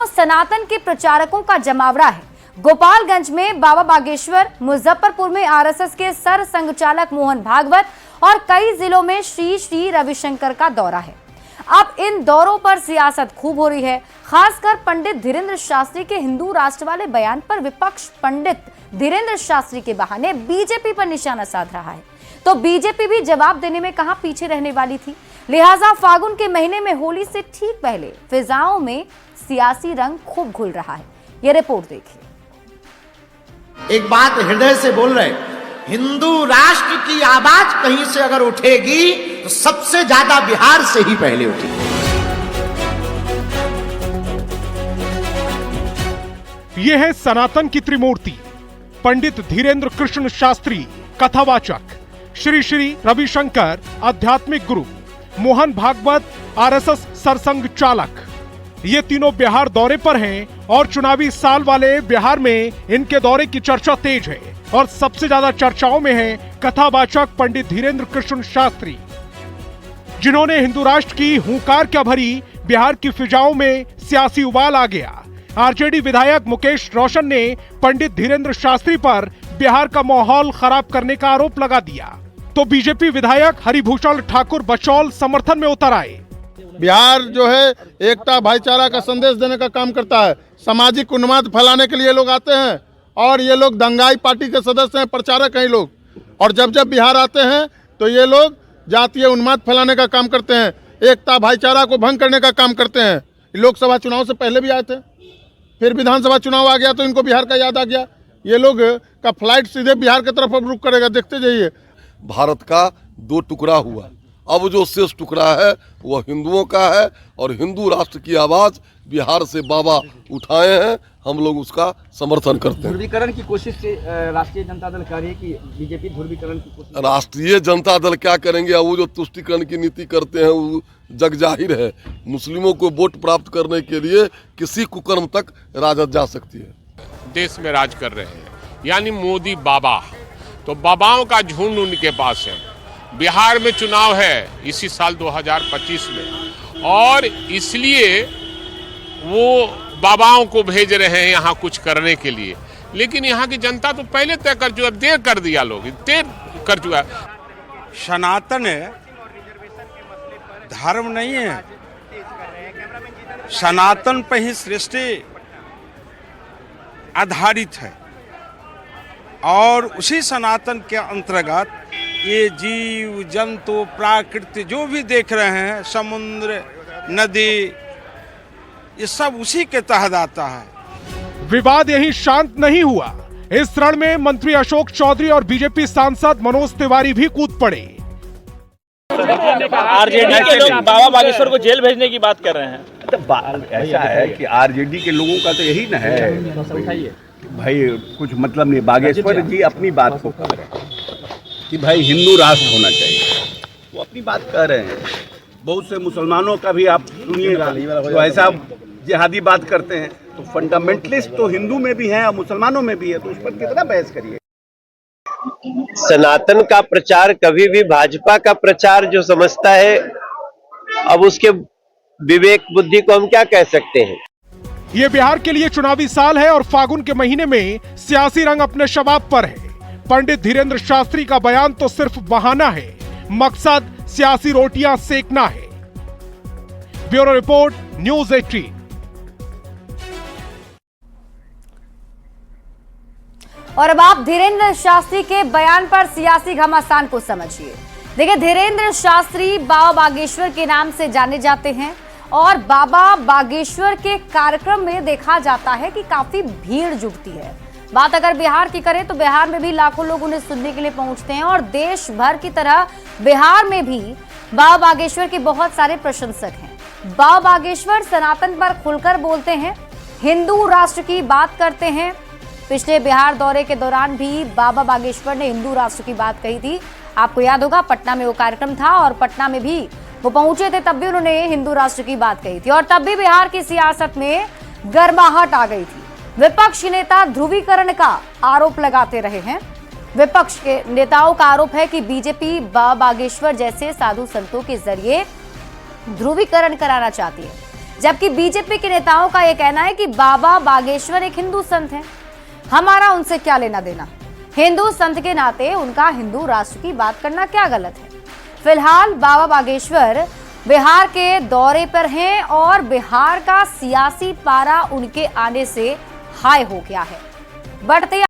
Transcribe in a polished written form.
दिनों सनातन के प्रचारकों का जमावड़ा है। गोपालगंज में बाबा बागेश्वर, मुजफ्फरपुर में आरएसएस के सर संघचालक मोहन भागवत और कई जिलों में श्री श्री रविशंकर का दौरा है। अब इन दौरों पर सियासत खूब हो रही है। खासकर पंडित धीरेन्द्र शास्त्री के हिंदू राष्ट्र वाले बयान पर विपक्ष पंडित धीरेन्द्र शास्त्री के बहाने बीजेपी पर निशाना साध रहा है, तो बीजेपी भी जवाब देने में कहां पीछे रहने वाली थी। लिहाजा फागुन के महीने में होली से ठीक पहले फिजाओं में सियासी रंग खूब घुल रहा है। ये रिपोर्ट देखिए। एक बात हृदय से बोल रहे, हिंदू राष्ट्र की आवाज कहीं से अगर उठेगी तो सबसे ज्यादा बिहार से ही पहले उठेगी। ये है सनातन की त्रिमूर्ति, पंडित धीरेन्द्र कृष्ण शास्त्री कथावाचक, श्री श्री रविशंकर आध्यात्मिक गुरु, मोहन भागवत आरएसएस सरसंघ चालक। ये तीनों बिहार दौरे पर हैं और चुनावी साल वाले बिहार में इनके दौरे की चर्चा तेज है और सबसे ज्यादा चर्चाओं में है कथावाचक पंडित धीरेन्द्र कृष्ण शास्त्री, जिन्होंने हिंदू राष्ट्र की हुंकार क्या भरी। बिहार की फिजाओं में सियासी उबाल आ गया। आरजेडी विधायक मुकेश रोशन ने पंडित धीरेन्द्र शास्त्री पर बिहार का माहौल खराब करने का आरोप लगा दिया, तो बीजेपी विधायक हरिभूषण ठाकुर बचौल समर्थन में उतर आए। बिहार जो है एकता भाईचारा का संदेश देने का काम करता है। सामाजिक उन्माद फैलाने के लिए लोग आते हैं और ये लोग दंगाई पार्टी के सदस्य हैं, प्रचारक हैं लोग। और जब जब बिहार आते हैं तो ये लोग जातीय उन्माद फैलाने का काम करते हैं, एकता भाईचारा को भंग करने का काम करते हैं। लोकसभा चुनाव से पहले भी आए थे, फिर विधानसभा चुनाव आ गया तो इनको बिहार का याद आ गया। ये लोग का फ्लाइट सीधे बिहार की तरफ अब रुक करेगा, देखते जाइए। भारत का दो टुकड़ा हुआ, अब जो शेष टुकड़ा है वह हिंदुओं का है और हिंदू राष्ट्र की आवाज बिहार से बाबा उठाए हैं, हम लोग उसका समर्थन करते हैं। ध्रुवीकरण की कोशिश से राष्ट्रीय जनता दल कह रही है कि बीजेपी ध्रुवीकरण की कोशिश। राष्ट्रीय जनता दल क्या करेंगे? वो जो तुष्टीकरण की नीति करते हैं वो जग जाहिर है। मुस्लिमों को वोट प्राप्त करने के लिए किसी कुकर्म तक राजद जा सकती है। देश में राज कर रहे हैं यानी मोदी बाबा, तो बाबाओं का झुंड उनके पास है। बिहार में चुनाव है इसी साल 2025 में और इसलिए वो बाबाओं को भेज रहे हैं यहाँ कुछ करने के लिए, लेकिन यहाँ की जनता तो पहले तय कर चुका, देर कर दिया, लोग देर कर चुका। सनातन धर्म नहीं है, सनातन पर ही सृष्टि आधारित है और उसी सनातन के अंतर्गत ये जीव जंतु प्राकृति जो भी देख रहे हैं, समुद्र नदी, ये सब उसी के तहत आता है। विवाद यहीं शांत नहीं हुआ। इस रण में मंत्री अशोक चौधरी और बीजेपी सांसद मनोज तिवारी भी कूद पड़े। आरजेडी के लोग बाबा बागेश्वर को जेल भेजने की बात कर रहे हैं। तो ऐसा है कि आरजेडी के लोगों का तो यही न है भाई, कुछ मतलब नहीं। बागेश्वर जी अपनी बात को कह रहे हैं कि भाई हिंदू राष्ट्र होना चाहिए, वो अपनी बात कह रहे हैं। बहुत से मुसलमानों का भी आप सुनिएगा तो ऐसा जिहादी बात करते हैं, तो फंडामेंटलिस्ट तो हिंदू में भी है और मुसलमानों में भी है, तो उस पर कितना बहस करिए। सनातन का प्रचार कभी भी भाजपा का प्रचार जो समझता है, अब उसके विवेक बुद्धि को हम क्या कह सकते हैं। ये बिहार के लिए चुनावी साल है और फागुन के महीने में सियासी रंग अपने शबाब पर है। पंडित धीरेन्द्र शास्त्री का बयान तो सिर्फ बहाना है, मकसद सियासी रोटियां सेकना है। Bureau report, news 18। और अब आप धीरेन्द्र शास्त्री के बयान पर सियासी घमासान को समझिए। देखिए, धीरेन्द्र शास्त्री बाबा बागेश्वर के नाम से जाने जाते हैं और बाबा बागेश्वर के कार्यक्रम में देखा जाता है कि काफी भीड़ जुटती है। बात अगर बिहार की करें तो बिहार में भी लाखों लोग उन्हें सुनने के लिए पहुंचते हैं और देश भर की तरह बिहार में भी बाबा बागेश्वर के बहुत सारे प्रशंसक हैं। बाबा बागेश्वर सनातन पर खुलकर बोलते हैं, हिंदू राष्ट्र की बात करते हैं। पिछले बिहार दौरे के दौरान भी बाबा बागेश्वर ने हिंदू राष्ट्र की बात कही थी। आपको याद होगा, पटना में वो कार्यक्रम था और पटना में भी वो पहुंचे थे, तब भी उन्होंने हिंदू राष्ट्र की बात कही थी और तब भी बिहार की सियासत में गर्माहट आ गई थी। विपक्ष नेता ध्रुवीकरण का आरोप लगाते रहे हैं। विपक्ष के नेताओं का आरोप है कि बीजेपी बाबा बागेश्वर जैसे साधु संतों के जरिए ध्रुवीकरण कराना चाहती है, जबकि बीजेपी के नेताओं का यह कहना है कि बाबा बागेश्वर एक हिंदू संत हैं, हमारा उनसे क्या लेना देना। हिंदू संत के नाते उनका हिंदू राष्ट्र की बात करना क्या गलत है। फिलहाल बाबा बागेश्वर बिहार के दौरे पर हैं और बिहार का सियासी पारा उनके आने से हाई हो गया है। बढ़ते